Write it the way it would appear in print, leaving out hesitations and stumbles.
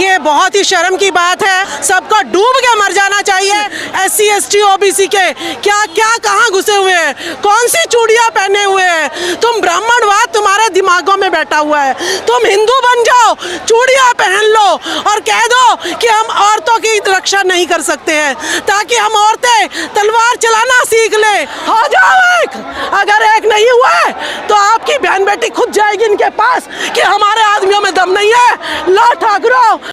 देखिए, बहुत ही शर्म की बात है, सबको डूब के मर जाना चाहिए। SC ST OBC के क्या क्या कहाँ घुसे हुए हैं, कौन सी चूड़ियाँ पहने हुए हैं। तुम ब्राह्मणवाद तुम्हारे दिमागों में बैठा हुआ है। तुम हिंदू बन जाओ, चूड़ियाँ पहन लो और कह दो कि हम औरतों की रक्षा नहीं कर सकते हैं, ताकि हम औरतें तलवार चलाना सीख ले। हो जाओ एक, अगर एक नहीं हुआ है तो आपकी बहन बेटी खुद जाएगी इनके पास कि हमारे आदमियों में दम नहीं है। लो ठाकुरों।